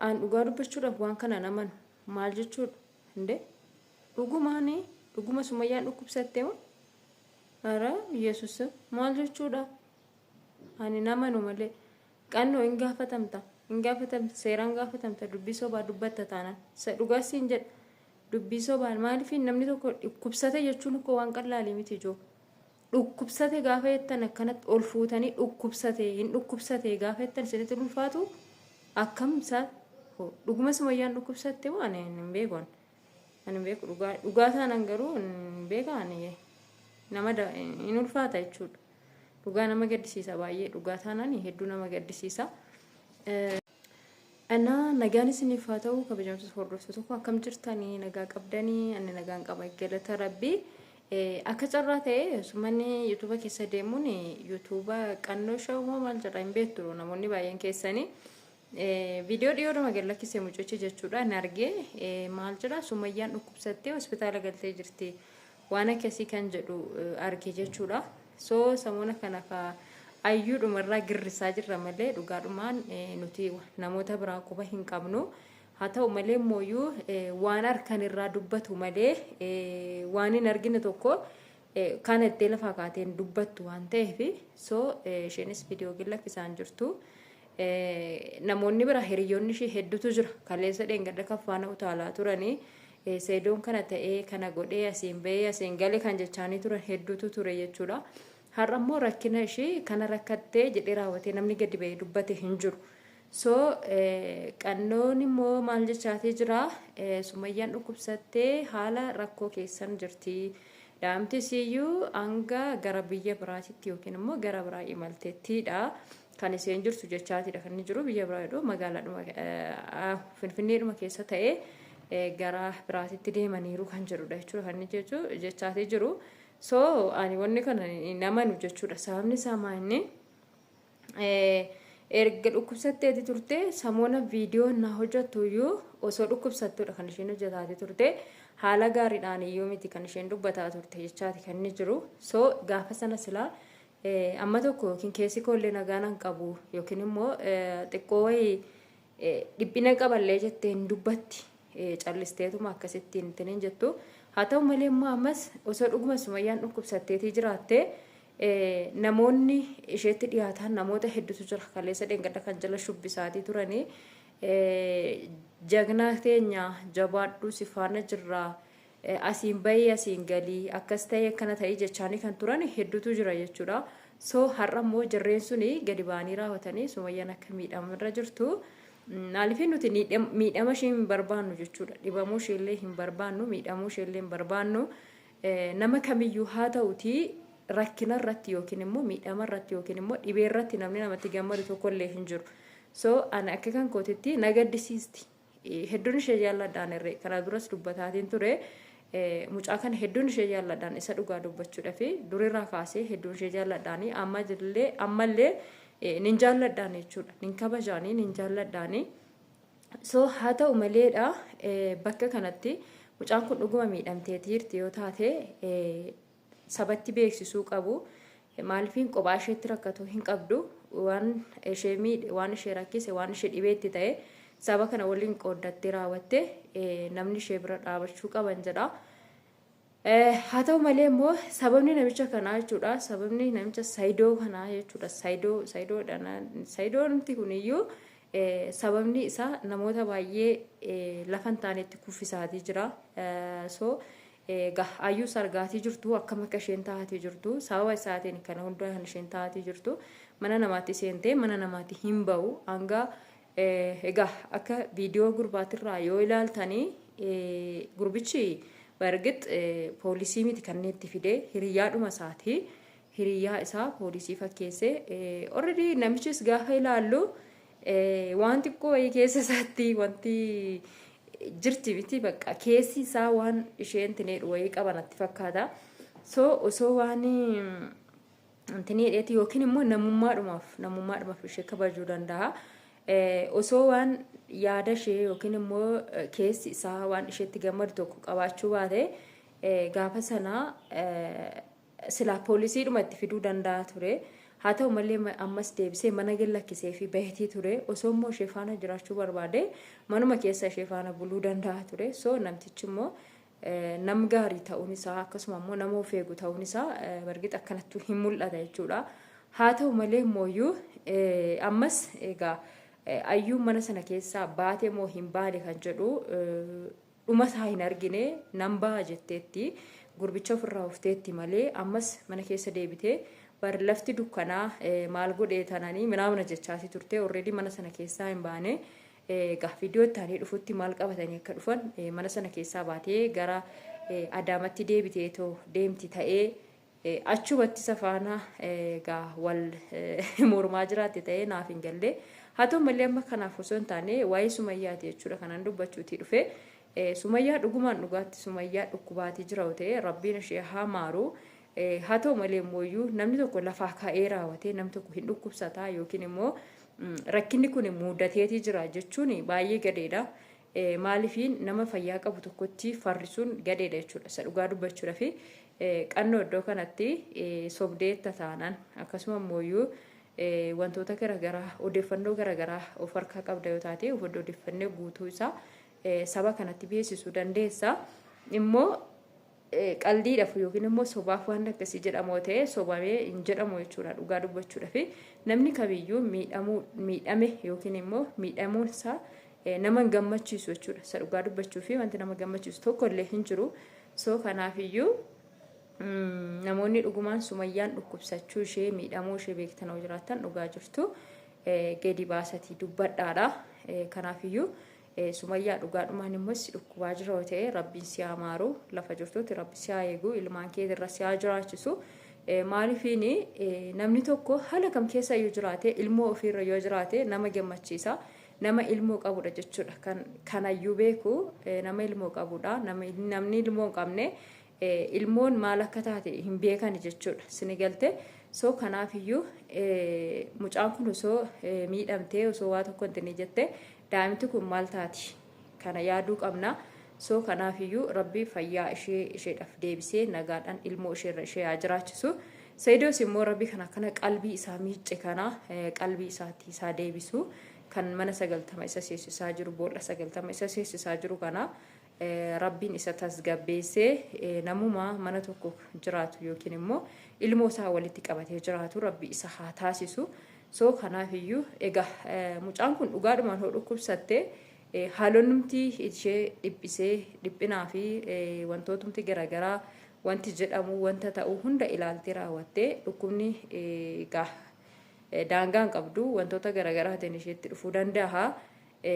aan dhugaa dubbachuudhaaf waan kana naman maal jechuudha hinde dhugumaanii dhuguma Sumayyaan dhukkubsattee moo ara Yesuus maal jechuudha ani namanu malee qannoo hin gaafatamta seeraan gaafatamta dubbii sobaa dubbatta taanaan sa dhugaa siin jedha dubbii sobaan maaliif namni tokko dhukkubsate jechuun ko waan qallaalii miti joo dhukkubsate gaafa jettan akkanatti ol fuutanii dhukkubsate gaafa jettan isinitti ulfaatu akkam isaa dhuguma Sumayyaan dhukkubsatte waan hin beeku dhugaa taanaan garuu hin beekan nama hin ulfaata jechuudha dhugaa nama gaddisiisa baay'ee dhugaa taanaan hedduu nama gaddisiisa ana nagaan isiniif haa ta'u kabajamtoota hordoftoota tokko akkam jirtanii nagaa qabdanii ani nagaan qaba galata rabbii akka carraa ta'e sumanni YouTube keessa deemuun YouTube qannoo shawmoo maal jedha hin beektu namoonni baay'een keessanii viidiyoo dhiyoo nama gallakkisee mucuchi jechuudha hin argee maal jedha Sumayyaan dhukkubsattee hospitaala galtee jirti waan akkasii kan jedhu argee jechuudha so samoona kana ka ayyuudhumarraa girrisaa jirra malee dhugaadhumaan nuti namoota biraa quba hin qabnu haa ta'u malee mooyyuu waan harkan irraa dubbatu malee waan hin argine tokko kan itti lafa kaateen dubbattu waan ta'eef so isheenis viidiyoo gallakkisaan jirtu namoonni bira hiriyoonni ishee hedduutu jira kaleessa dheengadda kaffaana utaalaa turanii seedoon kana ta'ee kana godhee asiin bahee asiin galee kan jechaanii turan hedduutu ture jechuudha har'ammoo rakkina ishee kana rakkattee jedhee raawwatee namni gadi bahee dubbate hin jiru so qannoon immoo maal jechaatii jira Sumayyaan dhukkubsattee haala rakkoo keessan jirti daa'imti isiyyuu hanga gara biyya biraatitti yookiin immoo gara biraa imalteettiidha kan isheen jirtu jechaatiidha kan inni jiru biyya biraadha magaalaadhuma Finfinneedhuma keessa ta'ee gara biraatitti deemaniiru kan jedhudha jechuudha kan inni jechaatii jiru so ani wanni kana namanu jechuudha sababni isaa maanni erga dhukkubsatteeti turte samoona viidiyoo na hojjattuyyuu osoo dhukkubsattuudha kan isheen hojjetaati turte haala gaariidhaan iyyuu miti kan isheen dubbataa turte jechaati kan inni jiru so gaafa sana silaa amma tokko yookiin keessi koollee nagaanan qabu yookiin immoo xiqqoo wayii dhiphina qaballee jetteen dubbatti callisteetuma akkasittiin tiniin jettu haa ta'u malee immoo ammas osoo dhuguma Sumayyaan dhukkubsatteetii jiraatte namoonni isheetti dhiyaatan namoota hedduutu jira kaleessa dheengadda kan jala shubbisaatii turanii jagnaa teenya jabaadhu sifaana jirraa asiin bahii asiin galii akkas ta'e akkana ta'ii jechaanii kan turan hedduutu jira jechuudha so har'a immoo jarreen suni gadi ba'anii raawwatanii Sumayyaan akka miidhamarra jirtu maaliif nuti miidhama ishee hin barbaannu jechuudha dhibamuu isheellee hin barbaannu miidhamuu isheellee hin barbaannu nama kamiyyuu haa ta'uti rakkina irratti yookiin immoo miidhama irratti yookiin immoo dhibee irratti namni namatti gammadu tokkollee hin jiru so ana akka kan kootitti na gaddisiisti hedduun ishee jaalladhaan irree kana duras dubbataatiin ture mucaa kana hedduun ishee jaalladhaan isa dhugaa dubbachuudha fi durirraa kaasee hedduun ishee jaalladhaanii ammallee nin jaalladhaan jechuudha nin kabajaanii nin jaalladhaanii so haa ta'u maleedha bakka kanatti mucaan kun dhuguma miidhamteetiirti yoo taate sabatti beeksisuu qabu maalifiin kophaa isheetti rakkatu hin qabdu waan ishee rakkise waan ishee dhibeetti ta'e saba kana waliin qooddattee raawwatte namni ishee bira dhaabachuu qaban jedha haa ta'u malee immoo sababni namicha kanaa jechuudha sababni namicha saayidoo kanaa jechuudha saayidootti kuniyyuu sababni isaa namoota baay'ee lafan taanetti kuffisaatii jira so ayyuu sargaatii jirtu akkam akka isheen taatii jirtu sababa isaatiin kana hunda kan isheen taatii jirtu mana namaatti seentee mana namaatti hin ba'u hanga egaa akka viidiyoo gurbaatirraa yoo ilaaltanii gurbichi bargit poolisii miti kanneetti fidee hiriyaadhuma isaatii hiriyaa isaa poolisii fakkeessee already namichis gaafa ilaallu waan xiqqoo wayii keessa isaatti wanti jirti miti bakka keessi isaa waan isheen tineedhu wayii qabanatti fakkaata so osoo waan tineedheeti yookiin immoo namummaadhumaaf ishee kabajuu danda'a osoo waan yaada ishee yookiin immoo keessi isaa waan isheetti gammadu tokko qabaachuu baate gaafa sana silaa poolisiidhuma itti fiduu danda'a ture haa ta'u malee ammas deebisee mana lakkisee fi bahetii ture osoo immoo ishee faana jiraachuu barbaade manuma keessa ishee faana buluu danda'a ture. So namtichi immoo nam gaarii ta'uun isaa akkasuma immoo nama of eegu ta'uun isaa bargit akkanattu hin mul'ata jechuudha. Haa ta'u malee mooyyuu ammas egaa ayyuun mana sana keessaa baate moo hin baane kan jedhu dhuma isaa hin argine nan ba'a jetteetti gurbicha ofirraa ufteetti malee ammas mana keessa deebitee bar lafti dukkanaa maal godhee tananii minaamna jechaati turte already mana sana keessaa hin baane. Egaa viidiyoo ittaanii dhufutti maal qabatanii akka dhufan mana sana keessaa baatee gara Adaamatti deebitee too deemti ta'ee achumatti safaana egaa wal mormaa jiraatti ta'ee naaf hin galle. Haa ta'u malee amma kanaaf osoo hin taane waa'ee Sumayyaati jechuudha kanan dubbachuutii dhufe. Sumayyaa dhugumaan dhugaatti Sumayyaa dhukkubaatii jira ta'ee rabbiin ishee haa maaru. Haa ta'u malee mooyyuu namni tokko lafaa ka'ee raawwatee namni tokko hin dhukkubsataa yookiin immoo rakkinni kun mudateetii jira jechuun baay'ee gadeedha. Maaliifiin nama fayyaa qabu tokkotti farrisuun gadeedha jechuudha. Isa dhugaa dubbachuudha fi qannoo iddoo kanatti sobdeetta taanaan akkasuma mooyyuu wantoota garaagaraa odeeffannoo garaagaraa of harkaa qabda yoo taate odeeffannoo guutuu isaa saba kanatti beeksisuu dandeessa. Immoo qaldiidhaaf yookiin immoo sobaaf waan akkasii jedhamoo ta'e sobamee hin jedhamu jechuudha dhugaa dubbachuudha fi namni kamiyyuu miidhame yookiin immoo miidhamuun isaa nama gammachiisu jechuudha. Isa dhugaa dubbachuu fi wanti nama gammachiisu tokko illee hin jiru. So kanaafiyyuu namoonni dhugumaan Sumayyaan dhukkubsachuu ishee miidhamuu ishee beektan yoo jiraattan dhugaa jirtu gadi baasatii dubbadhaadha. Kanaafiyyuu Sumayyaa dhugaadhumaan immoo si dhukkubaa jira yoo ta'e rabbiin si haa maaru lafa jirtutti rabbi si haa eegu ilmaan kee irra si haa jiraachisu. Maaliifiin namni tokko haala kam keessa yoo jiraate ilmoo ofiirra yoo jiraate nama gammachiisa. Nama ilmoo qabudha jechuudha. Kanayyuu beeku nama ilmoo qabudha. Namni ilmoo hin qabne ilmoon maal akka taate hin beekan jechuudha. Sini galte. So kanaafiyyuu mucaan kun osoo miidhamtee osoo waa tokko hin jette daa'imti kun maal taati kana yaaduu qabna. So kanaafiyyuu rabbi fayyaa isheedhaaf deebisee nagaadhaan ilmoo isheerra ishee haa jiraachisu. Sayidoos immoo rabbi kana qalbii isaa miicce kana qalbii isaatti isaa deebisu kan mana 90 isa seesisaa jiru boolla 90 isa seesisaa jiru kana rabbiin isa tasgabbeessee namuma mana tokko jiraatu yookiin immoo ilmoo isaa walitti qabatee jiraatu rabbi isa haa taasisu. So kanaafiyyuu egaa mucaan kun dhugaadhumaan hoo dhukkubsatte haalonnumti ishee dhiphinaa fi wantootumti garaagaraa wanti jedhamu wanta ta'u hunda ilaaltee raawwattee dhukkubni egaa daangaan qabdu wantoota garaagaraatiin isheetti dhufuu danda'a.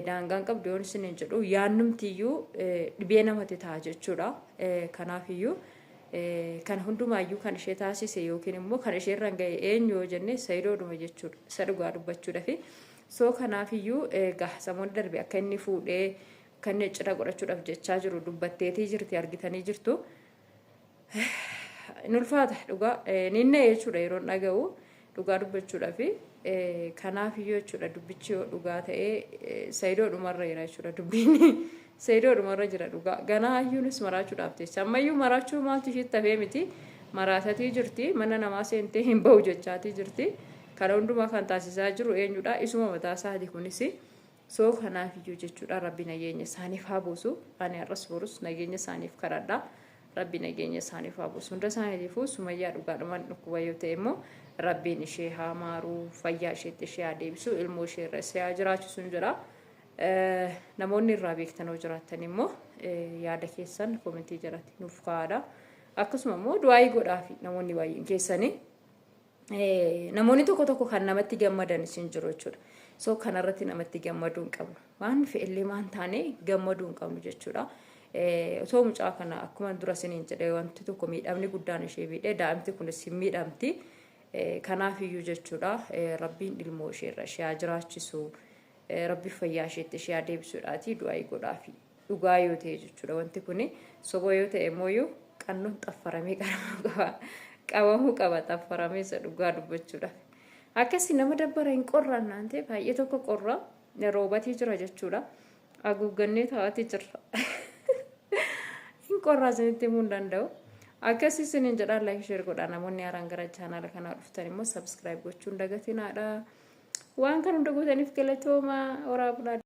Daangaan qabdu yoon isin hin jedhu yaannumtiyyuu dhibee namatti ta'a jechuudha. Kanaafiyyuu kan hundumaayyuu kan ishee taasise yookiin immoo kan ishee irraan ga'e eenyu yoo jenne Sayidoodhuma jechuudha. Isa dhugaa dubbachuudhaaf. So kanaafiyyuu egaa samoonni darbe akka inni fuudhee kan cidha godhachuudhaaf jechaa jiru dubbatteetii jirti argitanii jirtu. Nulfaata dhugaa ninne jechuudha yeroo dhaga'u dhugaa dubbachuudhaaf. Kanaafiyyuu jechuudha dubbichi yoo dhugaa ta'ee Sayidoodhumarra jira jechuudha dubbiin. Sayidoodhumarra jira dhugaa. Ganaa hayyuunis maraachuudhaaf teessa. Ammayyuu maraachuu maaltu isheetti hafee miti. Maraasatii jirti. Mana namaa seentee hin bahu jechaatii jirti. Kana hundumaa kan taasisaa jiru eenyudha? Isuma mataa isaati kunis. So kanaafiyyuu jechuudha rabbi nageenya isaaniif haa buusu. Ani har'as borus nageenya isaaniif kadhadha. Rabbi nageenya isaaniif haa buusu. Hunda isaaniitiifuu Sumayyaa dhugaadhumaan dhukkuba yoo ta'e immoo rabbiin ishee haa maaru fayyaa isheetti ishee haa deebisu ilmoo ishee irra ishee haa jiraachisu jira. Namoonni irraa beektan yoo jiraattan immoo yaada keessan komentii jalatti nuuf kaa'aa. Akkasuma immoo du'aa godhaafi namoonni baay'een keessanii namoonni tokko kan namatti gammadan isin jiru jechuudha. So kanarratti namatti gammaduu hin qabnu. Waan fe'illee maan taane gammaduu hin qabnu jechuudha. Osoo mucaa kana akkuma dura isiniin jedhee wanti tokko miidhamni guddaan ishee miidhee daa'imti kunis hin miidhamti. Kanaafiyyuu jechuudha rabbiin ilmoo isheerra ishee haa jiraachisu. Rabbi fayyaa isheetti ishee haa deebisuudhaati du'aa godhaafi dhugaa yoo ta'e jechuudha. Wanti kun soba yoo ta'e immoo qannoon xaffaramee qabamuu qaba xaffaramee isa dhugaa dubbachuudhaaf. Akkasii nama dabbara hin qorraan naante baay'ee tokko qorra roobatii jira jechuudha. Haguuggannee taa'atii jirra. Hin qorraa isinitti himuu hin danda'u. akkasii sinin jedhaa like share godhaa namoonni haaraan gara chaanaala kanaa dhuftan immoo subscribe gochuun dagatinaadha waan kan hunda gootaniif galatooma waraabna